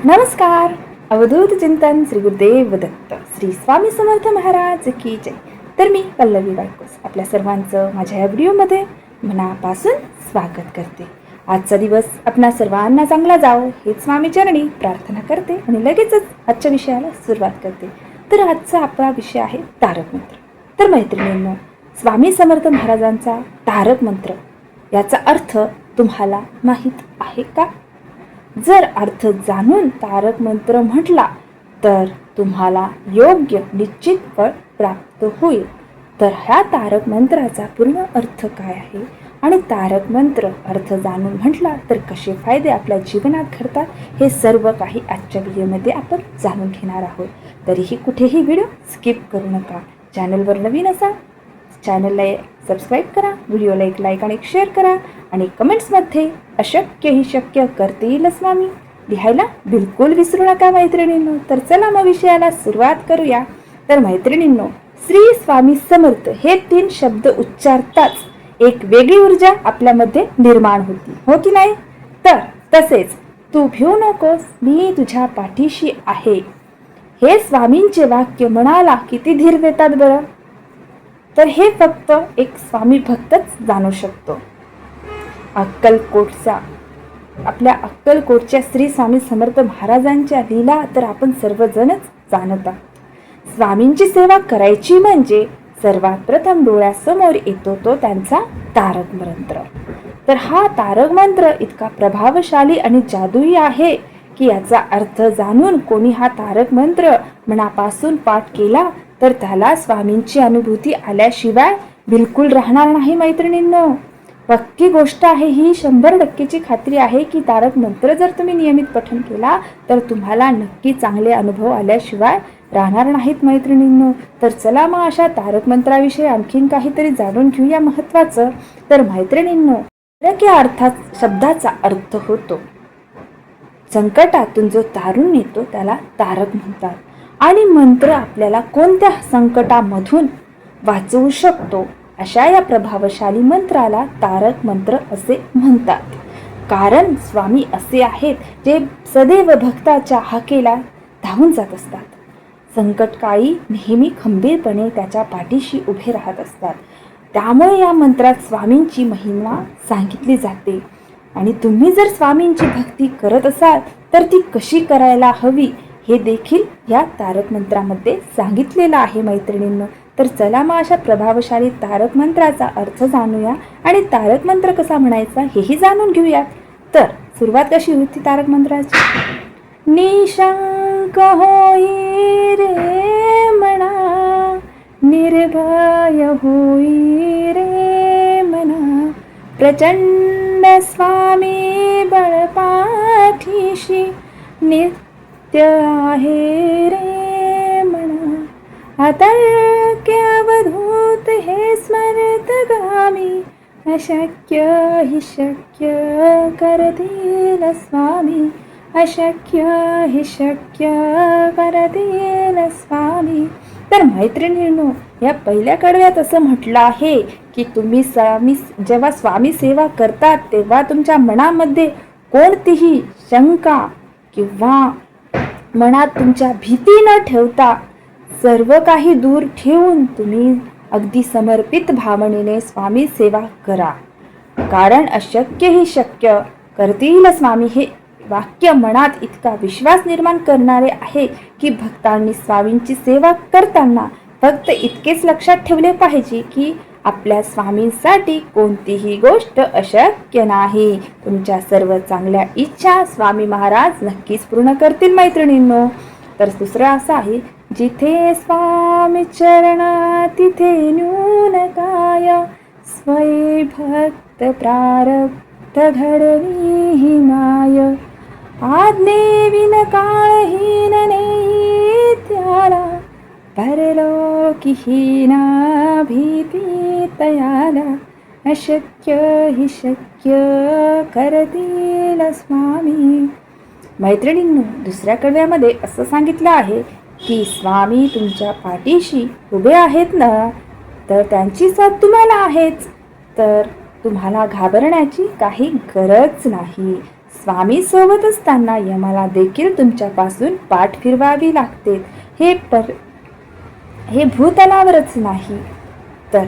नमस्कार. अवधूत चिंतन श्री गुरुदेव दत्त श्री स्वामी समर्थ महाराज की जय. तर मी पल्लवी बायकोस आपल्या सर्वांचं माझ्या या व्हिडिओमध्ये मनापासून स्वागत करते. आजचा दिवस आपणा सर्वांना चांगला जावो हेच स्वामी चरणी प्रार्थना करते आणि लगेचच आजच्या विषयाला सुरुवात करते. तर आजचा आपला विषय आहे तारक मंत्र. तर मैत्रिणींनो, स्वामी समर्थ महाराजांचा तारक मंत्र याचा अर्थ तुम्हाला माहीत आहे का? जर अर्थ जाणून तारक मंत्र म्हटला तर तुम्हाला योग्य निश्चित फळ प्राप्त होईल. तर ह्या तारक मंत्राचा पूर्ण अर्थ काय आहे आणि तारक मंत्र अर्थ जाणून म्हटला तर कसे फायदे आपल्या जीवनात घडतात हे सर्व काही आजच्या व्हिडिओमध्ये आपण जाणून घेणार आहोत. तरीही कुठेही व्हिडिओ स्किप करू नका. चॅनलवर नवीन असाल चॅनलला सबस्क्राईब करा, व्हिडिओला एक लाईक आणि शेअर करा आणि कमेंट्समध्ये अशक्य ही शक्य करतील स्वामी लिहायला बिलकुल विसरू नका मैत्रिणींनो. तर चला मग विषयाला सुरुवात करूया. तर मैत्रिणींनो, श्री स्वामी समर्थ हे 3 शब्द उच्चारताच एक वेगळी ऊर्जा आपल्यामध्ये निर्माण होती, हो की नाही? तर तसेच तू भिवू नकोस, मी तुझ्या पाठीशी आहे हे स्वामींचे वाक्य मनाला किती धीर देतात बरं. तर हे फक्त एक स्वामी भक्तच जाणू शकतो. आपल्या अक्कलकोटच्या श्री स्वामी समर्थ महाराजांच्या लीला तर आपण सर्वजणच जाणत आहोत. स्वामींची सेवा करायची म्हणजे सर्वात प्रथम डोळ्यासमोर येतो तो त्यांचा तारक मंत्र. तर हा तारक मंत्र इतका प्रभावशाली आणि जादुई आहे की याचा अर्थ जाणून कोणी हा तारक मंत्र मनापासून पाठ केला तर त्याला स्वामींची अनुभूती आल्याशिवाय बिलकुल राहणार नाही मैत्रिणींनो. पक्की गोष्ट आहे ही, 100% खात्री आहे की तारक मंत्र जर तुम्ही नियमित पठण केला तर तुम्हाला नक्की चांगले अनुभव आल्याशिवाय राहणार नाहीत मैत्रिणींनो. तर चला मग अशा तारक मंत्राविषयी आणखीन काहीतरी जाणून घेऊया महत्त्वाचं. तर मैत्रिणींनो, तारक या अर्थात शब्दाचा अर्थ होतो संकटातून जो तारून येतो त्याला तारक म्हणतात. आणि मंत्र आपल्याला कोणत्या संकटामधून वाचवू शकतो अशा या प्रभावशाली मंत्राला तारक मंत्र असे म्हणतात. कारण स्वामी असे आहेत जे सदैव भक्ताच्या हाकेला धावून जात असतात. संकटकाळी नेहमी खंबीरपणे त्याच्या पाठीशी उभे राहत असतात. त्यामुळे या मंत्रात स्वामींची महिमा सांगितली जाते. आणि तुम्ही जर स्वामींची भक्ती करत असाल तर ती कशी करायला हवी हे देखील या तारक मंत्रामध्ये सांगितलेलं आहे मैत्रिणींनो. तर चला मग अशा प्रभावशाली तारक मंत्राचा अर्थ जाणूया आणि तारक मंत्र कसा म्हणायचा हेही जाणून घेऊया. तर सुरुवात कशी होती तारक मंत्राची? निशंक होई रे मना, निर्भय होई रे मना, प्रचंड स्वामी बळपाठीशी नित्य आहे रे मना, अतर्क्य अवधूत हे स्मरतगामी, अशक्य हि शक्य करतील स्वामी, अशक्य हि शक्य करतील स्वामी. तर मैत्रिणींनो, या पहिल्या कडव्यात असं म्हटलं आहे की तुम्ही जेव्हा स्वामी सेवा करतात तेव्हा तुमच्या मनामध्ये कोणतीही शंका किंवा मनात तुमच्या भीती न ठेवता सर्व काही दूर ठेवून तुम्ही अगदी समर्पित भावनेने स्वामी सेवा करा. कारण अशक्य ही शक्य करतील स्वामी हे वाक्य मनात इतका विश्वास निर्माण करणारे आहे की भक्तांनी स्वामींची सेवा करताना फक्त इतकेच लक्षात ठेवले पाहिजे की आपल्या स्वामींसाठी कोणतीही गोष्ट अशक्य नाही. तुमच्या सर्व चांगल्या इच्छा स्वामी महाराज नक्कीच पूर्ण करतील मैत्रिणींनो. तर दुसरं असं आहे, जिथे स्वामी चरणा तिथे न्यून काय, स्वय भक्त प्रारब्ध घडवी ही माय, आज्ञेविन काळहीन नेई त्याला, परलोकीहीना भीती तयाला, अशक्य हि शक्य करतील स्वामी. मैत्रिणींनो, दुसऱ्या कडव्यामध्ये असं सांगितलं आहे की स्वामी तुमच्या पाठीशी उभे आहेत ना, तर त्यांची साथ तुम्हाला आहेच. तर तुम्हाला घाबरण्याची काही गरज नाही. स्वामी सोबत असताना यमाला देखील तुमच्यापासून पाठ फिरवावी लागते. हे भूतलावरच नाही तर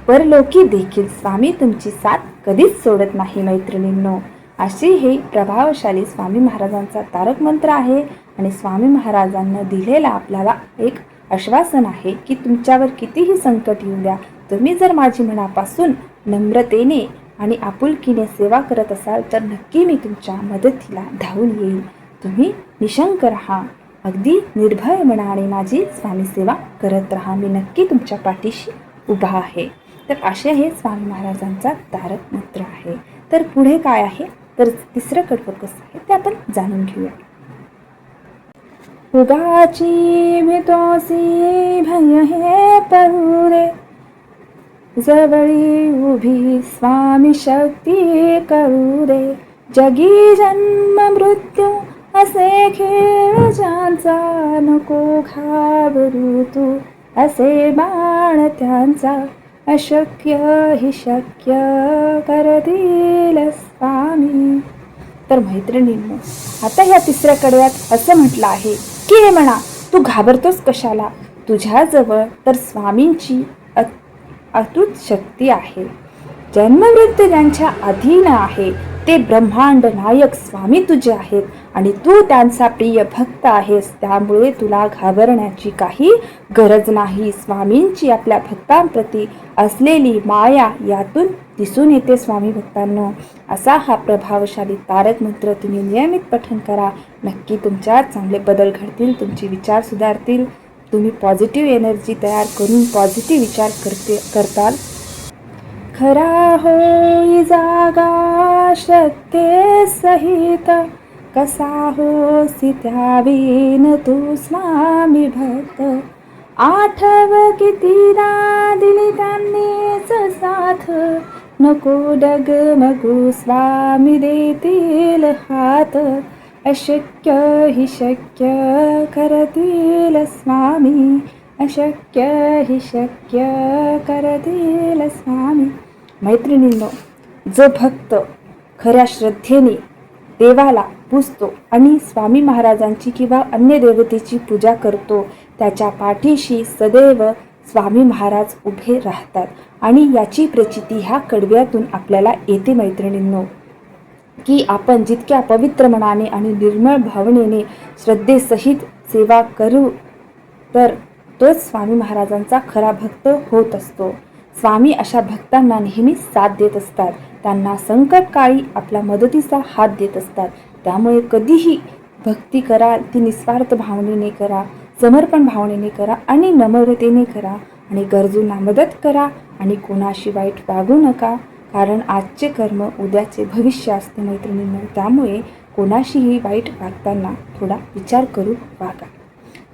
परलोकी देखील स्वामी तुमची साथ कधीच सोडत नाही मैत्रिणींनो. अशी हे प्रभावशाली स्वामी महाराजांचा तारक मंत्र आहे आणि स्वामी महाराजांना दिलेला आपल्याला एक आश्वासन आहे की तुमच्यावर कितीही संकट येऊ द्या, तुम्ही जर माझी मनापासून नम्रतेने आणि आपुलकीने सेवा करत असाल तर नक्की मी तुमच्या मदतीला धावून येईल. तुम्ही निशंक राहा, अगदी निर्भय मनाने माझी स्वामी सेवा करत राहा, मी नक्की तुमच्या पाठीशी उभा आहे. तर असे हे स्वामी महाराजांचा तारक मंत्र आहे. तर पुढे काय आहे तर तिसरं कडवं कसं आहे ते आपण जाणून घेऊया. उगाची भीतोसी भय हे परुरे, जवळी उभी स्वामी शक्ती करू दे. जगी जन्म मृत्यू असे खेळ ज्यांचा, नको घाबरू तू असे बाण त्यांचा. अशक्य ही शक्य करतील स्वामी. तर मैत्रिणींनो, आता ह्या तिसऱ्या कडव्यात असं म्हटलं आहे की हे म्हणा, तू घाबरतोस कशाला, तुझ्याजवळ तर स्वामींची अतूट शक्ती आहे. जन्ममृत्यू ज्यांच्या अधीन आहे ते ब्रह्मांड नायक स्वामी तुझे आहेत आणि तू त्यांचा प्रिय भक्त आहेस, त्यामुळे तुला घाबरण्याची काही गरज नाही. स्वामींची आपल्या भक्तांप्रती असलेली माया यातून दिसून येते स्वामी भक्तांनो. असा हा प्रभावशाली तारक मंत्र तुम्ही नियमित पठण करा, नक्की तुमच्यात चांगले बदल घडतील, तुमचे विचार सुधारतील, तुम्ही पॉझिटिव्ह एनर्जी तयार करून पॉझिटिव्ह विचार करताल. खरा होई जागा श्रद्धे सहित, कसा होसी त्यावीन तू स्वामी भक्त. आठव कितीदा दिली त्यांनीच साथ, नको डगमगू स्वामी देतील हात. अशक्य ही शक्य करतील स्वामी, अशक्य ही शक्य करतील स्वामी. मैत्रिणींनो, जो भक्त खऱ्या श्रद्धेने देवाला पूजतो आणि स्वामी महाराजांची किंवा अन्य देवतेची पूजा करतो, त्याच्या पाठीशी सदैव स्वामी महाराज उभे राहतात. आणि याची प्रचिती ह्या कडव्यातून आपल्याला येते मैत्रिणींनो, की आपण जितक्या पवित्र मनाने आणि निर्मळ भावनेने श्रद्धेसहित सेवा करू तर तोच स्वामी महाराजांचा खरा भक्त होत असतो. स्वामी अशा भक्तांना नेहमी साथ देत असतात, त्यांना संकटकाळी आपल्या मदतीचा हात देत असतात. त्यामुळे कधीही भक्ती करा ती निस्वार्थ भावनेने करा, समर्पण भावनेने करा आणि नम्रतेने करा आणि गरजूंना मदत करा आणि कोणाशी वाईट वागू नका, कारण आजचे कर्म उद्याचे भविष्य असते मैत्रिणींनो. त्यामुळे कोणाशीही वाईट वागताना थोडा विचार करून वागा.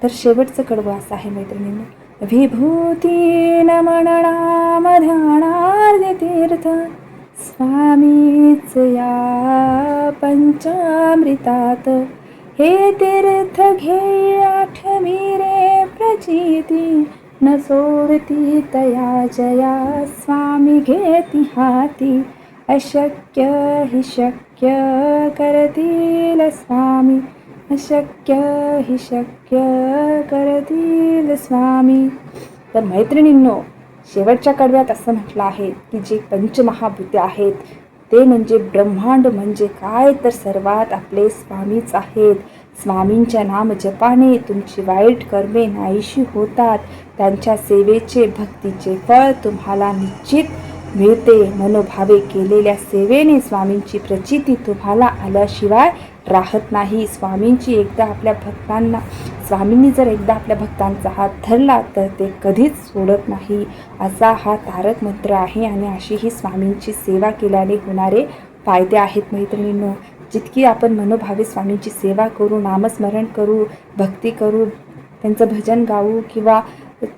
तर शेवटचं कडवं असं आहे मैत्रिणींनो, विभूती नमनाम ध्यानार्थ तीर्थ, स्वामीच या पंचामृतात. हे तीर्थ घे आठवी रे प्रचिती, न सोडती तया जया स्वामी घेती हाती. अशक्य ही शक्य करतील स्वामी, अशक्य ही शक्य करतील स्वामी. तर मैत्रिणींनो, शेवटच्या कडव्यात असं म्हटलं आहे की जे पंचमहाभूते आहेत ते म्हणजे ब्रह्मांड म्हणजे काय तर सर्वात आपले स्वामीच आहेत. स्वामींच्या नाम जपाने तुमची वाईट कर्मे नाहीशी होतात, त्यांच्या सेवेचे भक्तीचे फळ तुम्हाला निश्चित मिळते. मनोभावे केलेल्या सेवेने स्वामींची प्रचिती तुम्हाला आल्याशिवाय राहत नाही. स्वामींनी जर एकदा आपल्या भक्तांचा हात धरला तर ते कधीच सोडत नाही. असा हा तारक मंत्र आहे आणि अशी ही स्वामींची सेवा केल्याने होणारे फायदे आहेत मैत्रिणींनो. जितकी आपण मनोभावे स्वामींची सेवा करू, नामस्मरण करू, भक्ती करू, त्यांचं भजन गाऊ किंवा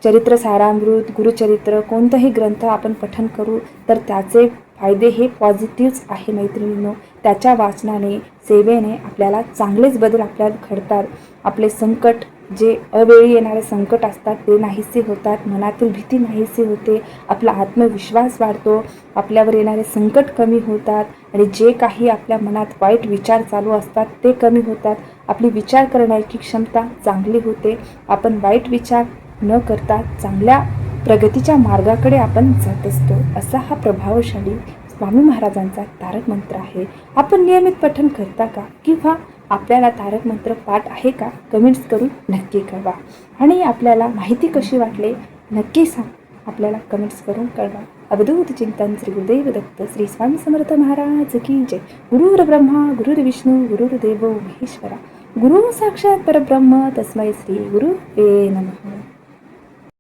चरित्र सारामृत, गुरुचरित्र कोणताही ग्रंथ आपण पठन करू तर त्याचे फायदे हे पॉझिटिव्हच आहे मैत्रिणींनो. त्याच्या वाचनाने, सेवेने आपल्याला चांगलेच बदल आपल्याला घडतात. आपले संकट जे अवेळी येणारे संकट असतात ते नाहीसे होतात, मनातील भीती नाहीसे होते, आपला आत्मविश्वास वाढतो, आपल्यावर येणारे संकट कमी होतात आणि जे काही आपल्या मनात वाईट विचार चालू असतात ते कमी होतात. आपली विचार करण्याची क्षमता चांगली होते. आपण वाईट विचार न करता चांगल्या प्रगतीच्या मार्गाकडे आपण जात असतो. असा हा प्रभावशाली स्वामी महाराजांचा तारक मंत्र आहे. आपण नियमित पठण करता का? किंवा आपल्याला तारक मंत्र पाठ आहे का? कमेंट्स करून नक्की कळवा. आणि आपल्याला माहिती कशी वाटली नक्की सांग, आपल्याला कमेंट्स करून कळवा. अवधूत चिंतन श्री गुरुदेव दत्त श्री स्वामी समर्थ महाराज की जय. गुरुर् ब्रह्मा गुरुर्विष्णू गुरुर्देव महेश्वरा, गुरु साक्षात परब्रह्म तस्मै श्री गुरुवे नमः.